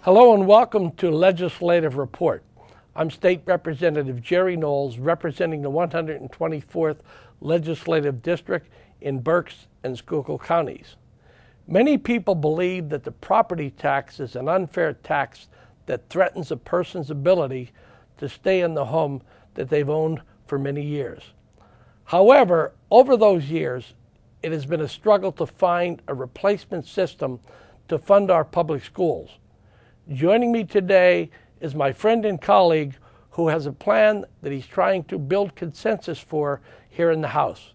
Hello and welcome to Legislative Report. I'm State Representative Jerrry Knowles, representing the 124th Legislative District in Berks and Schuylkill counties. Many people believe that the property tax is an unfair tax that threatens a person's ability to stay in the home that they've owned for many years. However, over those years, it has been a struggle to find a replacement system to fund our public schools. Joining me today is my friend and colleague who has a plan that he's trying to build consensus for here in the House.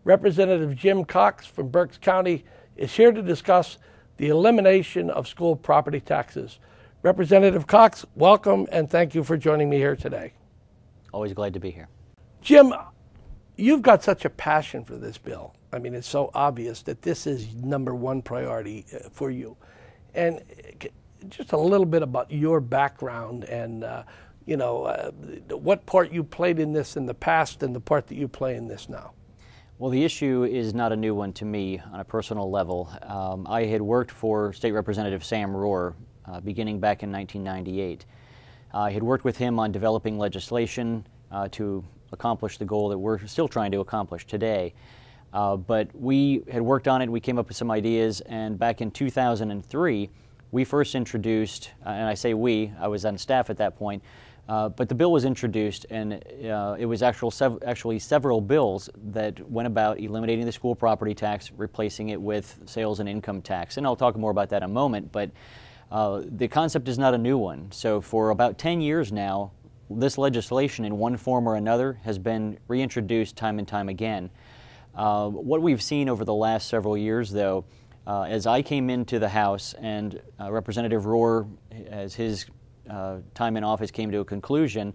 Representative Jim Cox from Berks County is here to discuss the elimination of school property taxes. Representative Cox, welcome and thank you for joining me here today. Always glad to be here. Jim, you've got such a passion for this bill. I mean, it's so obvious that this is number one priority for you. And just a little bit about your background and, what part you played in this in the past and the part that you play in this now. Well, the issue is not a new one to me on a personal level. I had worked for State Representative Sam Rohr beginning back in 1998. I had worked with him on developing legislation to accomplish the goal that we're still trying to accomplish today. But we had worked on it, we came up with some ideas, and back in 2003, we first introduced, and I say we, I was on staff at that point, but the bill was introduced, and it was actually several bills that went about eliminating the school property tax, replacing it with sales and income tax. And I'll talk more about that in a moment, but the concept is not a new one. So for about 10 years now, this legislation in one form or another has been reintroduced time and time again. What we've seen over the last several years, though, as I came into the House and Representative Rohr, as his time in office came to a conclusion,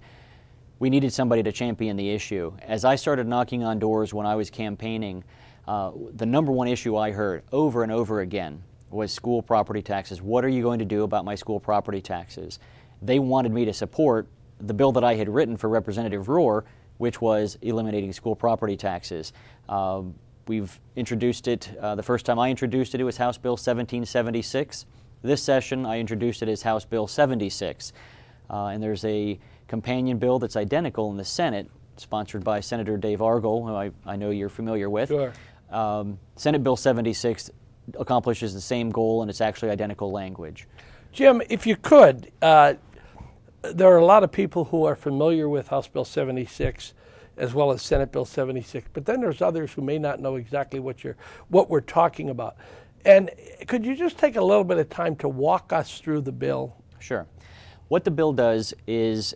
we needed somebody to champion the issue. As I started knocking on doors when I was campaigning, the number one issue I heard over and over again was school property taxes. What are you going to do about my school property taxes? They wanted me to support the bill that I had written for Representative Rohr, which was eliminating school property taxes. We've introduced it, the first time I introduced it, it was House Bill 1776. This session, I introduced it as House Bill 76. And there's a companion bill that's identical in the Senate, sponsored by Senator Dave Argyle, who I know you're familiar with. Sure. Senate Bill 76 accomplishes the same goal, and it's actually identical language. Jim, if you could, there are a lot of people who are familiar with House Bill 76 as well as Senate Bill 76, but then there's others who may not know exactly what we're talking about. And could you just take a little bit of time to walk us through the bill? Sure. What the bill does is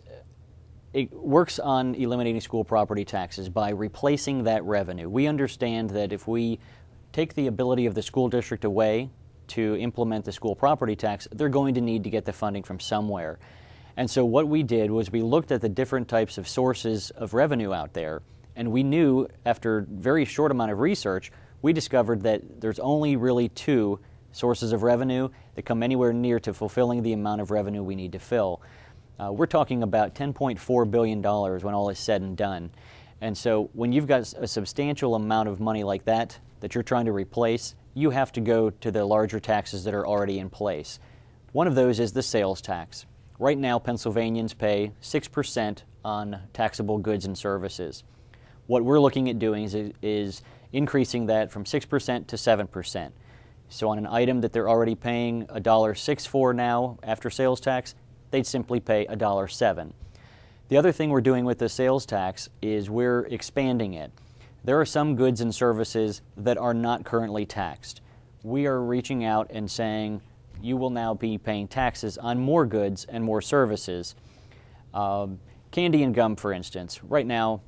it works on eliminating school property taxes by replacing that revenue. We understand that if we take the ability of the school district away to implement the school property tax, they're going to need to get the funding from somewhere. And so what we did was we looked at the different types of sources of revenue out there, and we knew after a very short amount of research, we discovered that there's only really two sources of revenue that come anywhere near to fulfilling the amount of revenue we need to fill. We're talking about $10.4 billion when all is said and done. And so when you've got a substantial amount of money like that you're trying to replace, you have to go to the larger taxes that are already in place. One of those is the sales tax. Right now, Pennsylvanians pay 6% on taxable goods and services. What we're looking at doing is increasing that from 6% to 7%. So on an item that they're already paying $1.06 for now after sales tax, they'd simply pay $1.07. The other thing we're doing with the sales tax is we're expanding it. There are some goods and services that are not currently taxed. We are reaching out and saying, you will now be paying taxes on more goods and more services. Candy and gum, for instance. Right now,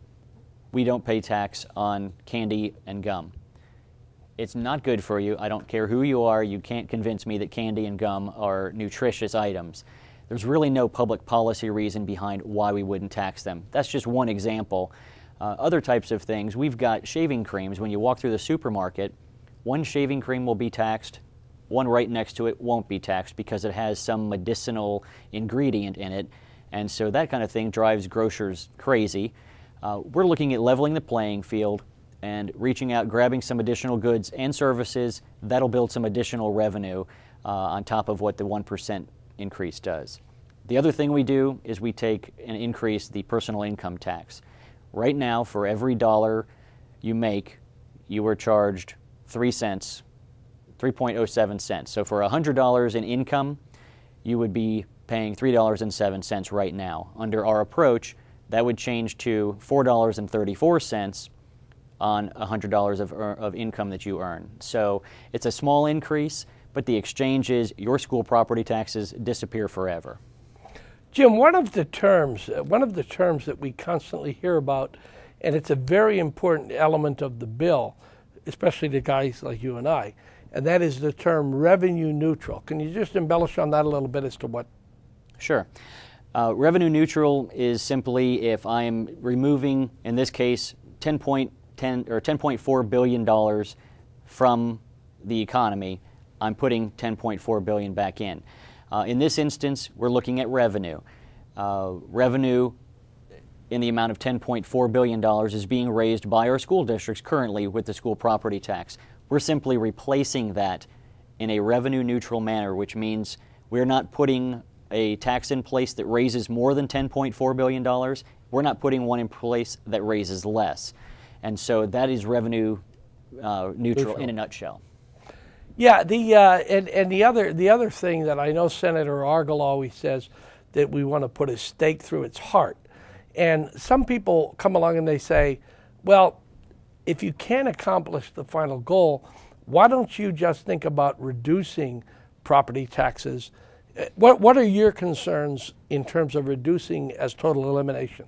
we don't pay tax on candy and gum. It's not good for you. I don't care who you are. You can't convince me that candy and gum are nutritious items. There's really no public policy reason behind why we wouldn't tax them. That's just one example. Other types of things, we've got shaving creams. When you walk through the supermarket, one shaving cream will be taxed, one right next to it won't be taxed because it has some medicinal ingredient in it. And so that kind of thing drives grocers crazy. We're looking at leveling the playing field and reaching out, grabbing some additional goods and services. That'll build some additional revenue on top of what the 1% increase does. The other thing we do is we take and increase the personal income tax. Right now, for every dollar you make, you are charged 3 cents, 3.07 cents. So for $100 in income, you would be paying $3.07 right now. Under our approach, that would change to $4.34 on $100 of income that you earn. So it's a small increase, but the exchange is your school property taxes disappear forever. Jim, one of the terms that we constantly hear about, and it's a very important element of the bill, especially to guys like you and I, and that is the term revenue neutral. Can you just embellish on that a little bit as to what? Sure. Revenue neutral is simply if I'm removing, in this case, $10.4 billion from the economy, I'm putting $10.4 billion back in. In this instance, we're looking at revenue. Revenue in the amount of $10.4 billion is being raised by our school districts currently with the school property tax. We're simply replacing that in a revenue neutral manner, which means we're not putting a tax in place that raises more than $10.4 billion. We're not putting one in place that raises less. And so that is revenue neutral in a nutshell. Yeah, the other thing that I know Senator Argyle always says that we want to put a stake through its heart. And some people come along and they say, well, if you can't accomplish the final goal, why don't you just think about reducing property taxes? What are your concerns in terms of reducing as total elimination?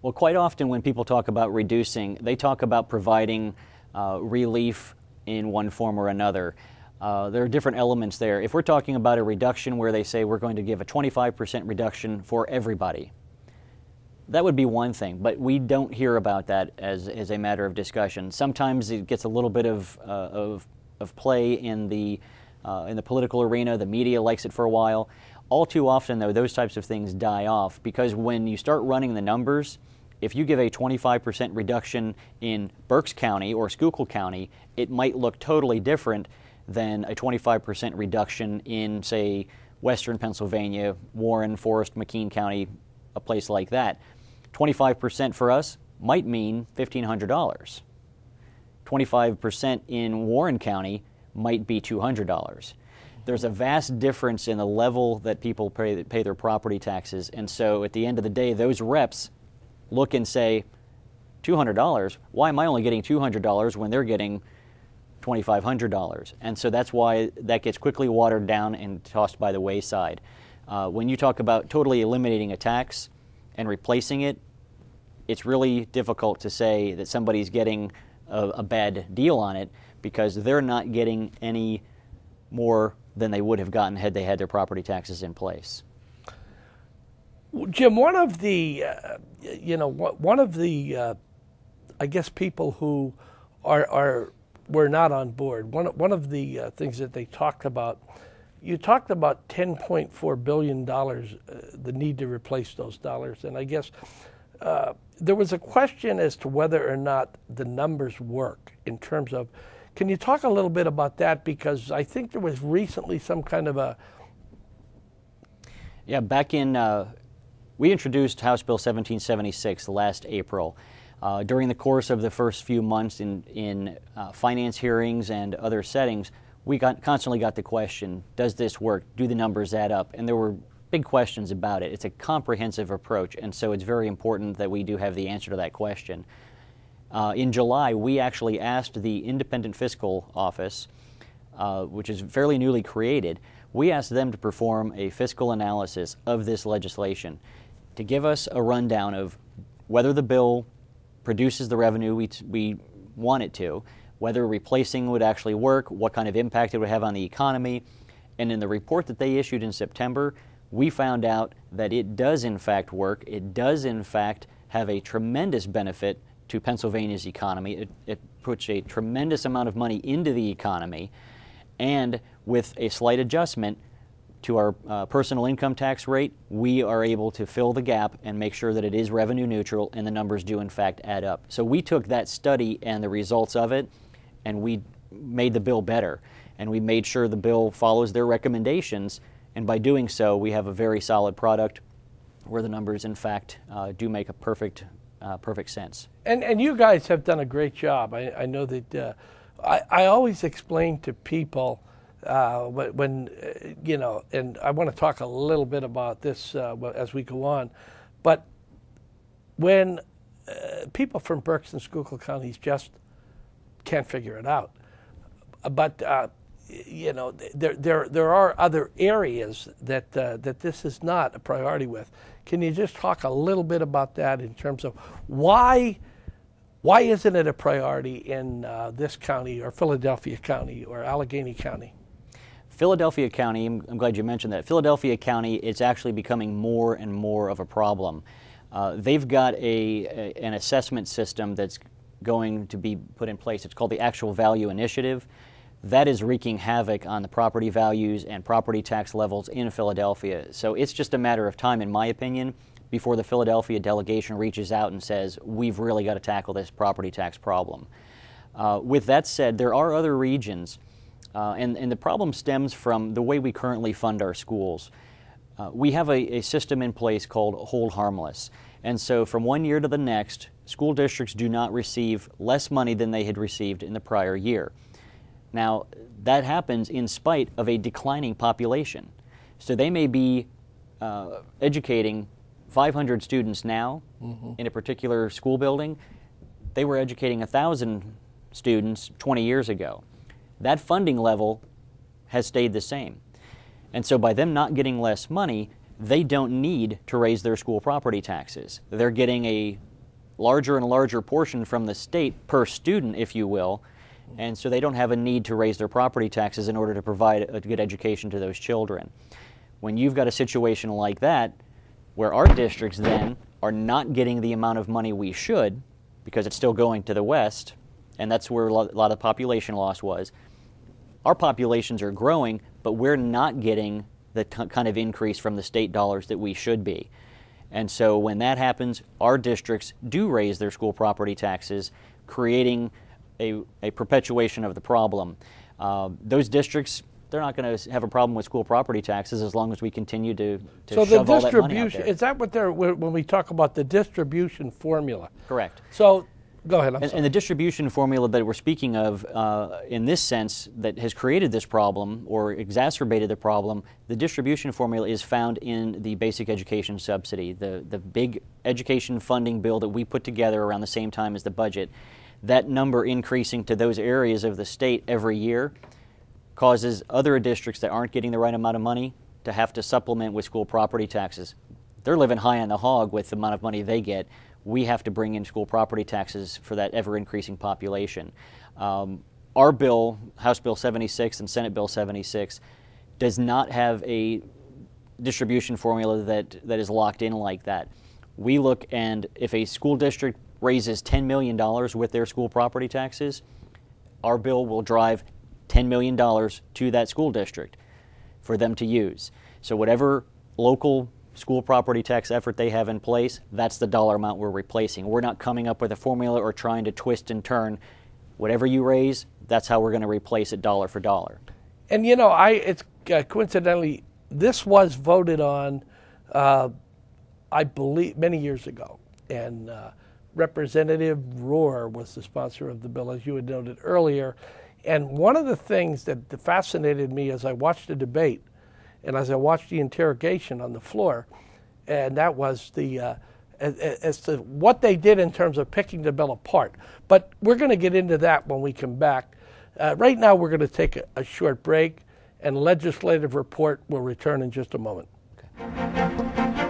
Well, quite often when people talk about reducing, they talk about providing relief in one form or another. There are different elements there. If we're talking about a reduction where they say we're going to give a 25% reduction for everybody, that would be one thing, but we don't hear about that as a matter of discussion. Sometimes it gets a little bit of play in the political arena. The media likes it for a while. All too often, though, those types of things die off because when you start running the numbers, if you give a 25% reduction in Berks County or Schuylkill County, it might look totally different than a 25% reduction in, say, Western Pennsylvania, Warren, Forest, McKean County, a place like that. 25% for us might mean $1,500. 25% in Warren County might be $200. There's a vast difference in the level that people pay their property taxes, and so at the end of the day, those reps look and say, $200? Why am I only getting $200 when they're getting $2,500? And so that's why that gets quickly watered down and tossed by the wayside. When you talk about totally eliminating a tax and replacing it, it's really difficult to say that somebody's getting a bad deal on it because they're not getting any more than they would have gotten had they had their property taxes in place. Jim, one of the I guess people who were not on board. One of the things that they talked about, you talked about $10.4 billion, the need to replace those dollars, and I guess there was a question as to whether or not the numbers work in terms of. Can you talk a little bit about that? Because I think there was recently some kind of a. Yeah, back in. We introduced House Bill 1776 last April. During the course of the first few months in finance hearings and other settings, we constantly got the question, does this work? Do the numbers add up? And there were big questions about it. It's a comprehensive approach, and so it's very important that we do have the answer to that question. In July, we actually asked the Independent Fiscal Office, which is fairly newly created, we asked them to perform a fiscal analysis of this legislation to give us a rundown of whether the bill produces the revenue we want it to, whether replacing would actually work, what kind of impact it would have on the economy. And in the report that they issued in September, we found out that it does in fact work. It does in fact have a tremendous benefit to Pennsylvania's economy. It puts a tremendous amount of money into the economy, and with a slight adjustment to our personal income tax rate, we are able to fill the gap and make sure that it is revenue neutral and the numbers do in fact add up. So we took that study and the results of it and we made the bill better, and we made sure the bill follows their recommendations And by doing so, we have a very solid product where the numbers, in fact, do make a perfect sense. And you guys have done a great job. I know that I always explain to people when you know, and I want to talk a little bit about this as we go on, but when people from Berks and Schuylkill counties just can't figure it out, but you know, there are other areas that that this is not a priority with. Can you just talk a little bit about that in terms of why isn't it a priority in this county or Philadelphia County or Allegheny County? Philadelphia County, I'm glad you mentioned that. Philadelphia County, it's actually becoming more and more of a problem. They've got an assessment system that's going to be put in place. It's called the Actual Value Initiative. That is wreaking havoc on the property values and property tax levels in Philadelphia. So it's just a matter of time, in my opinion, before the Philadelphia delegation reaches out and says, we've really got to tackle this property tax problem. With that said, there are other regions, and the problem stems from the way we currently fund our schools. We have a system in place called Hold Harmless. And so from one year to the next, school districts do not receive less money than they had received in the prior year. Now, that happens in spite of a declining population. So they may be educating 500 students now in a particular school building. They were educating 1,000 students 20 years ago. That funding level has stayed the same. And so by them not getting less money, they don't need to raise their school property taxes. They're getting a larger and larger portion from the state per student, if you will, and so they don't have a need to raise their property taxes in order to provide a good education to those children. When you've got a situation like that, where our districts then are not getting the amount of money we should, because it's still going to the west, and that's where a lot of population loss was. Our populations are growing, but we're not getting the kind of increase from the state dollars that we should be. And so when that happens, our districts do raise their school property taxes, creating a perpetuation of the problem. Those districts, they're not going to have a problem with school property taxes as long as we continue to so shove the all that money out distribution, there. is that what they're, when we talk about the distribution formula? Correct. So, go ahead, And the distribution formula that we're speaking of, in this sense, that has created this problem or exacerbated the problem, the distribution formula is found in the basic education subsidy, the big education funding bill that we put together around the same time as the budget. That number increasing to those areas of the state every year causes other districts that aren't getting the right amount of money to have to supplement with school property taxes. They're living high on the hog with the amount of money they get. We have to bring in school property taxes for that ever-increasing population. Our bill, House Bill 76 and Senate Bill 76, does not have a distribution formula that is locked in like that. We look, and if a school district raises $10 million with their school property taxes, our bill will drive $10 million to that school district for them to use. So whatever local school property tax effort they have in place, that's the dollar amount we're replacing. We're not coming up with a formula or trying to twist and turn. Whatever you raise, that's how we're going to replace it dollar for dollar. And you know, it's coincidentally, this was voted on, I believe, many years ago. And Representative Rohr was the sponsor of the bill, as you had noted earlier. And one of the things that fascinated me as I watched the debate and as I watched the interrogation on the floor, and that was the as to what they did in terms of picking the bill apart. But we're going to get into that when we come back. Right now, we're going to take a short break, and Legislative Report will return in just a moment. Okay.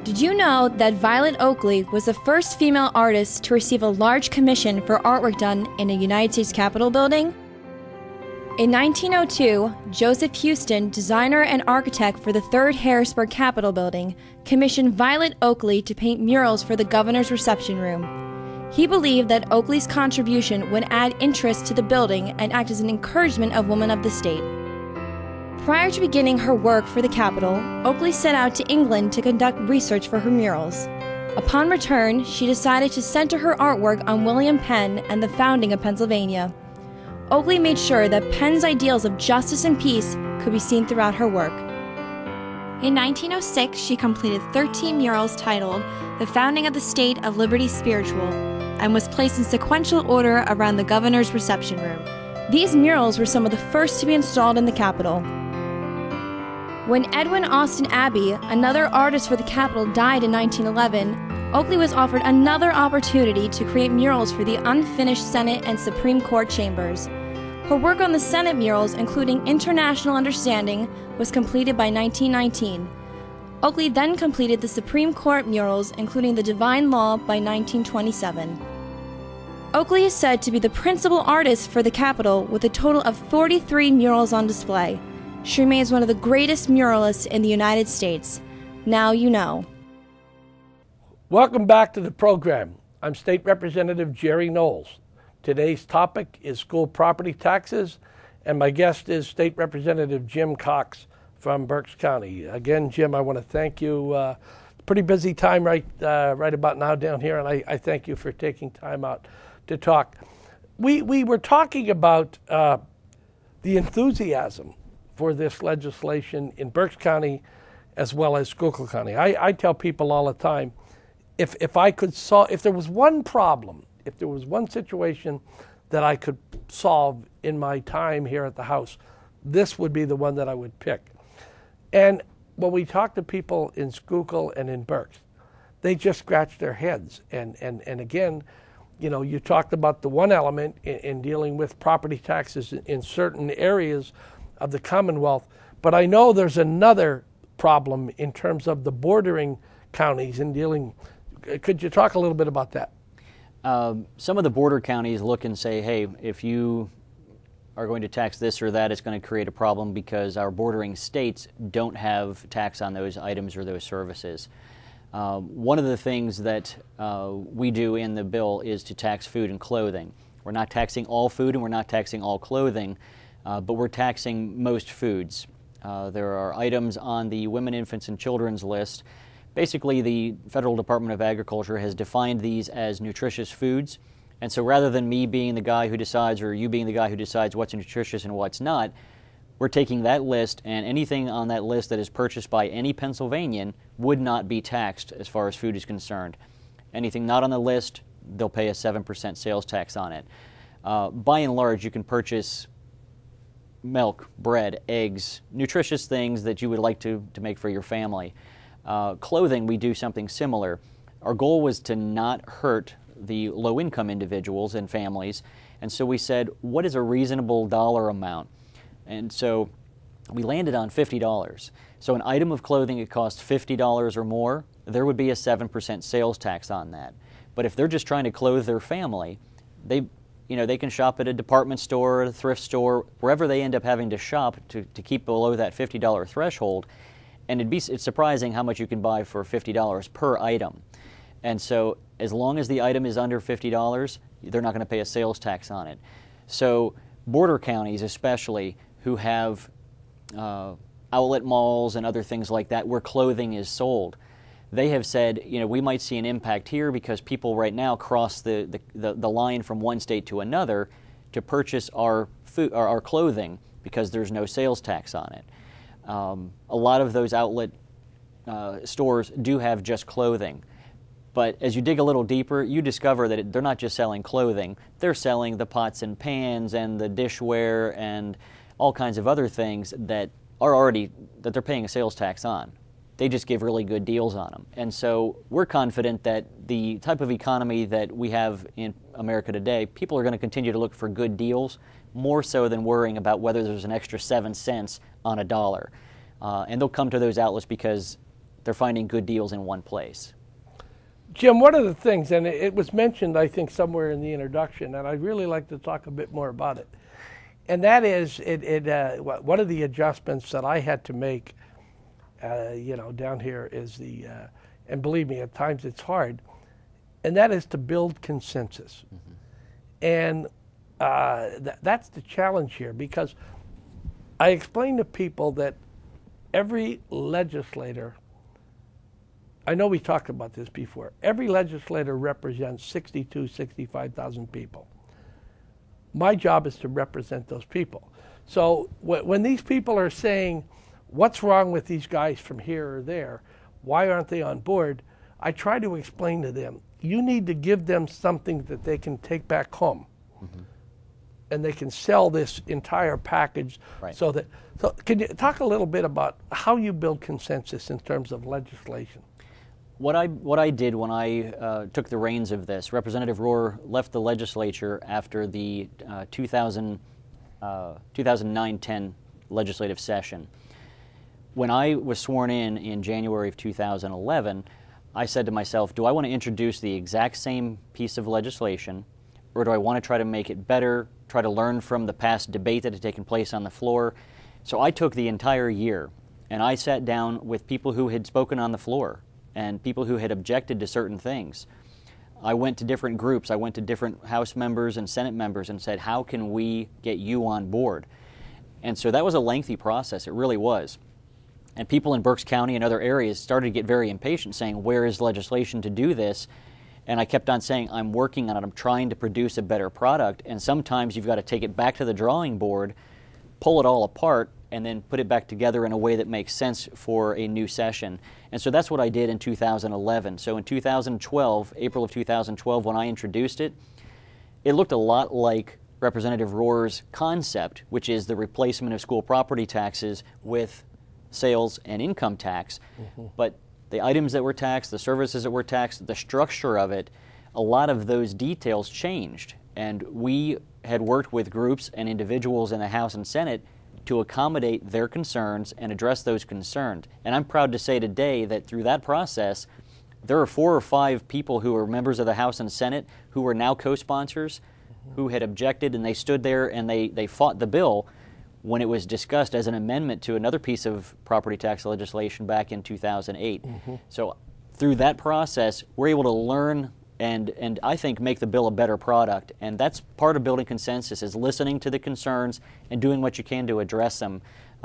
Did you know that Violet Oakley was the first female artist to receive a large commission for artwork done in a United States Capitol building? In 1902, Joseph Houston, designer and architect for the 3rd Harrisburg Capitol Building, commissioned Violet Oakley to paint murals for the governor's reception room. He believed that Oakley's contribution would add interest to the building and act as an encouragement of women of the state. Prior to beginning her work for the Capitol, Oakley set out to England to conduct research for her murals. Upon return, she decided to center her artwork on William Penn and the founding of Pennsylvania. Oakley made sure that Penn's ideals of justice and peace could be seen throughout her work. In 1906, she completed 13 murals titled The Founding of the State of Liberty Spiritual and was placed in sequential order around the governor's reception room. These murals were some of the first to be installed in the Capitol. When Edwin Austin Abbey, another artist for the Capitol, died in 1911, Oakley was offered another opportunity to create murals for the unfinished Senate and Supreme Court chambers. Her work on the Senate murals, including International Understanding, was completed by 1919. Oakley then completed the Supreme Court murals, including the Divine Law, by 1927. Oakley is said to be the principal artist for the Capitol, with a total of 43 murals on display. She remains one of the greatest muralists in the United States. Now you know. Welcome back to the program. I'm State Representative Jerrry Knowles. Today's topic is school property taxes, and my guest is State Representative Jim Cox from Berks County. Again, Jim, I want to thank you. Pretty busy time right about now down here, and I thank you for taking time out to talk. We were talking about the enthusiasm for this legislation in Berks County as well as Schuylkill County. I tell people all the time, if there was one problem, if there was one situation that I could solve in my time here at the House, this would be the one that I would pick. And when we talk to people in Schuylkill and in Berks, they just scratch their heads. And again, you know, you talked about the one element in dealing with property taxes in certain areas of the Commonwealth, but I know there's another problem in terms of the bordering counties in dealing. Could you talk a little bit about that? Some of the border counties look and say, hey, if you are going to tax this or that, it's going to create a problem because our bordering states don't have tax on those items or those services. One of the things that we do in the bill is to tax food and clothing. We're not taxing all food and we're not taxing all clothing, but we're taxing most foods. There are items on the women, infants, and children's list. Basically, the Federal Department of Agriculture has defined these as nutritious foods, and so rather than me being the guy who decides or you being the guy who decides what's nutritious and what's not, we're taking that list, and anything on that list that is purchased by any Pennsylvanian would not be taxed as far as food is concerned. Anything not on the list, they'll pay a 7% sales tax on it. By and large, you can purchase milk, bread, eggs, nutritious things that you would like to make for your family. Clothing, we do something similar. Our goal was to not hurt the low-income individuals and families, and so we said, what is a reasonable dollar amount? And so we landed on $50. So an item of clothing that costs $50 or more, there would be a 7% sales tax on that. But if they're just trying to clothe their family, they can shop at a department store, a thrift store, wherever they end up having to shop to keep below that $50 threshold. And it's surprising how much you can buy for $50 per item. And so as long as the item is under $50, they're not going to pay a sales tax on it. So border counties especially, who have outlet malls and other things like that where clothing is sold, they have said, we might see an impact here because people right now cross the line from one state to another to purchase our food or our clothing because there's no sales tax on it. A lot of those outlet stores do have just clothing. But as you dig a little deeper, you discover that they're not just selling clothing. They're selling the pots and pans and the dishware and all kinds of other things that they're paying a sales tax on. They just give really good deals on them. And so we're confident that the type of economy that we have in America today, people are going to continue to look for good deals, more so than worrying about whether there's an extra 7 cents on a dollar. And they'll come to those outlets because they're finding good deals in one place. Jim, one of the things, and it was mentioned, I think, somewhere in the introduction, and I'd really like to talk a bit more about it, And that is one of the adjustments that I had to make, down here is and believe me, at times it's hard, and that is to build consensus. And that's the challenge here, because I explain to people that every legislator, I know we talked about this before, every legislator represents 65,000 people. My job is to represent those people. So when these people are saying, what's wrong with these guys from here or there, why aren't they on board, I try to explain to them, you need to give them something that they can take back home. And they can sell this entire package. Right. So can you talk a little bit about how you build consensus in terms of legislation? What I did when I took the reins of this, Representative Rohr left the legislature after the 2009-10 legislative session. When I was sworn in January of 2011, I said to myself, do I want to introduce the exact same piece of legislation, or do I want to try to make it better, try to learn from the past debate that had taken place on the floor? So I took the entire year, and I sat down with people who had spoken on the floor and people who had objected to certain things. I went to different groups. I went to different House members and Senate members and said, how can we get you on board? And so that was a lengthy process. It really was. And people in Berks County and other areas started to get very impatient, saying, where is legislation to do this? And I kept on saying, I'm working on it. I'm trying to produce a better product. And sometimes you've got to take it back to the drawing board, pull it all apart, and then put it back together in a way that makes sense for a new session. And so that's what I did in 2011. So in 2012, April of 2012, when I introduced it, it looked a lot like Representative Rohr's concept, which is the replacement of school property taxes with sales and income tax. But the items that were taxed, the services that were taxed, the structure of it, a lot of those details changed. And we had worked with groups and individuals in the House and Senate to accommodate their concerns and address those concerns. And I'm proud to say today that through that process, there are 4 or 5 people who are members of the House and Senate who are now co-sponsors, who had objected, and they stood there and they fought the bill when it was discussed as an amendment to another piece of property tax legislation back in 2008. So through that process, we're able to learn and I think make the bill a better product. And that's part of building consensus, is listening to the concerns and doing what you can to address them.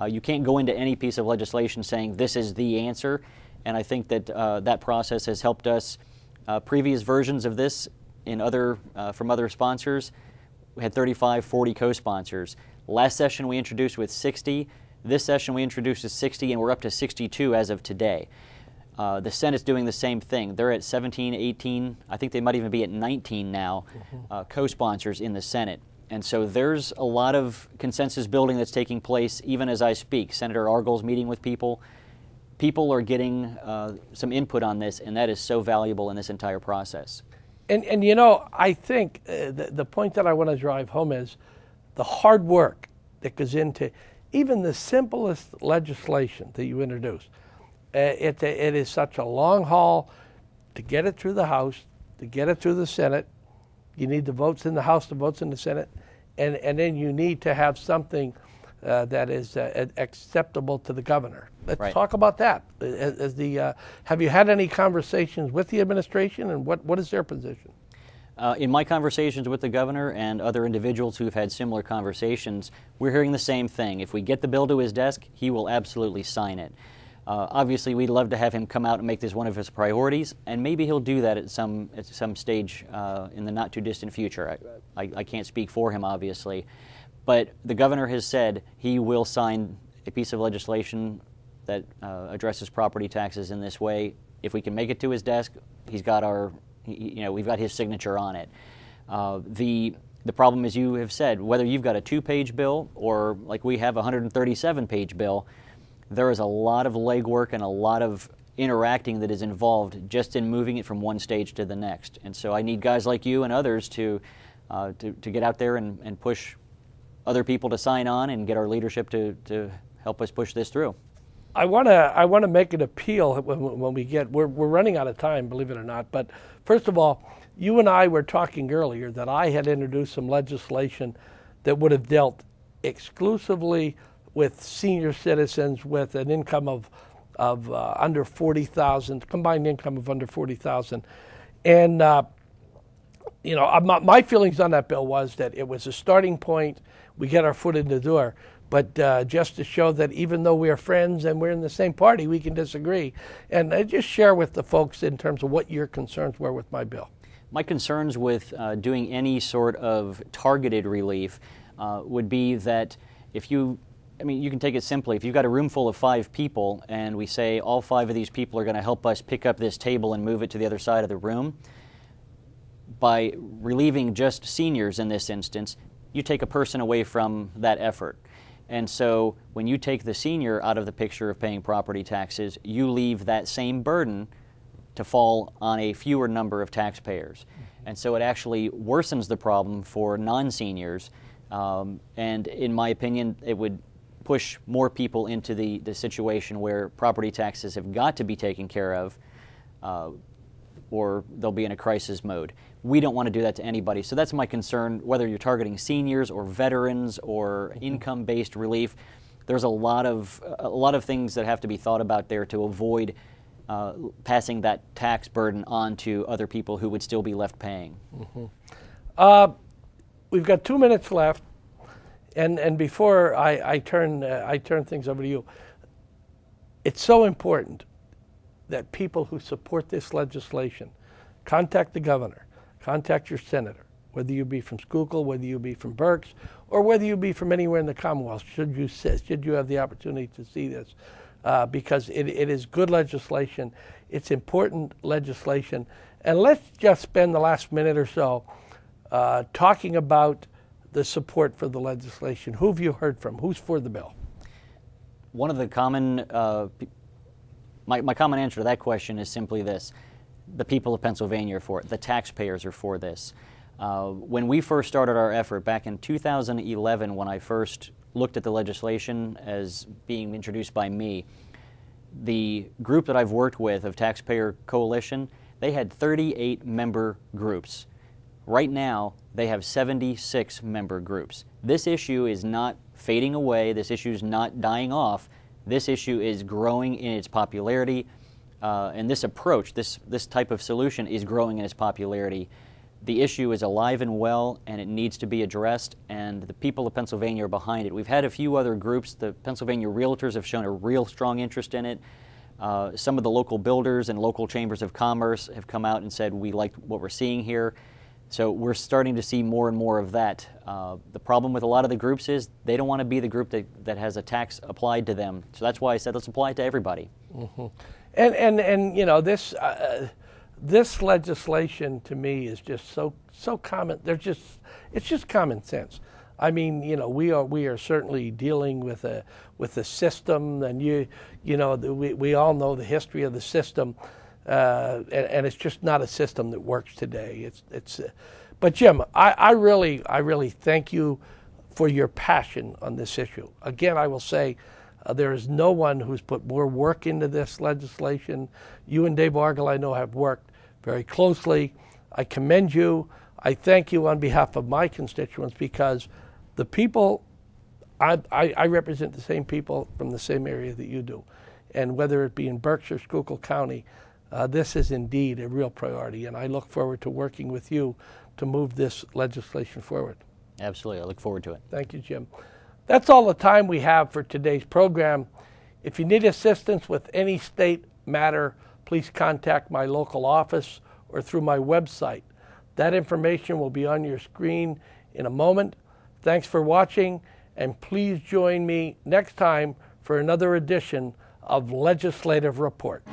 You can't go into any piece of legislation saying this is the answer. And I think that that process has helped us. Previous versions of this from other sponsors, we had 35, 40 co-sponsors. Last session we introduced with 60. This session we introduced with 60, and we're up to 62 as of today. The Senate's doing the same thing. They're at 17, 18, I think they might even be at 19 now, co-sponsors in the Senate. And so there's a lot of consensus building that's taking place even as I speak. Senator Argle's meeting with people. People are getting some input on this, and that is so valuable in this entire process. And I think the point that I want to drive home is the hard work that goes into even the simplest legislation that you introduce. It is such a long haul to get it through the House, to get it through the Senate. You need the votes in the House, the votes in the Senate, and then you need to have something that is acceptable to the governor. Let's talk about that. Have you had any conversations with the administration, and what is their position? In my conversations with the governor and other individuals who've had similar conversations, we're hearing the same thing. If we get the bill to his desk, he will absolutely sign it. Obviously, we'd love to have him come out and make this one of his priorities, and maybe he'll do that at some stage in the not-too-distant future. I can't speak for him, obviously. But the governor has said he will sign a piece of legislation that addresses property taxes in this way. If we can make it to his desk, he's got we've got his signature on it. The problem, as you have said, whether you've got a 2-page bill or like we have a 137-page bill, there is a lot of legwork and a lot of interacting that is involved just in moving it from one stage to the next. And so I need guys like you and others to get out there and push other people to sign on and get our leadership to help us push this through. I want to make an appeal when we're running out of time, believe it or not. But first of all, you and I were talking earlier that I had introduced some legislation that would have dealt exclusively with senior citizens with an income of under 40,000, combined income of under 40,000. And, you know, my feelings on that bill was that it was a starting point. We get our foot in the door. But just to show that even though we are friends and we're in the same party, we can disagree. And I just share with the folks in terms of what your concerns were with my bill. My concerns with doing any sort of targeted relief would be that if you, I mean, you can take it simply. If you've got a room full of 5 people and we say all 5 of these people are going to help us pick up this table and move it to the other side of the room, by relieving just seniors in this instance, you take a person away from that effort. And so when you take the senior out of the picture of paying property taxes, you leave that same burden to fall on a fewer number of taxpayers. And so it actually worsens the problem for non-seniors. And in my opinion, it would push more people into the situation where property taxes have got to be taken care of, or they'll be in a crisis mode. We don't want to do that to anybody. So that's my concern, whether you're targeting seniors or veterans or income-based relief. There's a lot of things that have to be thought about there to avoid passing that tax burden on to other people who would still be left paying. We've got 2 minutes left, and before I turn things over to you, it's so important that people who support this legislation contact the governor, contact your senator, whether you be from Schuylkill, whether you be from Berks, or whether you be from anywhere in the Commonwealth, should you have the opportunity to see this, because it is good legislation. It's important legislation. And let's just spend the last minute or so talking about the support for the legislation. Who have you heard from? Who's for the bill? One of the common, my common answer to that question is simply this. The people of Pennsylvania are for it. The taxpayers are for this. When we first started our effort back in 2011, when I first looked at the legislation as being introduced by me, the group that I've worked with of Taxpayer Coalition, they had 38 member groups. Right now, they have 76 member groups. This issue is not fading away. This issue is not dying off. This issue is growing in its popularity. And this approach, this type of solution is growing in its popularity. The issue is alive and well, and it needs to be addressed, and the people of Pennsylvania are behind it. We've had a few other groups. The Pennsylvania Realtors have shown a real strong interest in it. Some of the local builders and local chambers of commerce have come out and said, we like what we're seeing here. So we're starting to see more and more of that. The problem with a lot of the groups is they don't want to be the group that has a tax applied to them. So that's why I said let's apply it to everybody. Mm-hmm. And you know, this legislation to me is just so common. It's just common sense. I mean, you know, we are certainly dealing with a system, and you know we all know the history of the system, and it's just not a system that works today. But Jim, I really thank you for your passion on this issue. Again, I will say. There is no one who's put more work into this legislation. You and Dave Argel, I know, have worked very closely. I commend you. I thank you on behalf of my constituents, because the people, I represent the same people from the same area that you do. And whether it be in Berks or Schuylkill County, this is indeed a real priority. And I look forward to working with you to move this legislation forward. Absolutely. I look forward to it. Thank you, Jim. That's all the time we have for today's program. If you need assistance with any state matter, please contact my local office or through my website. That information will be on your screen in a moment. Thanks for watching, and please join me next time for another edition of Legislative Report.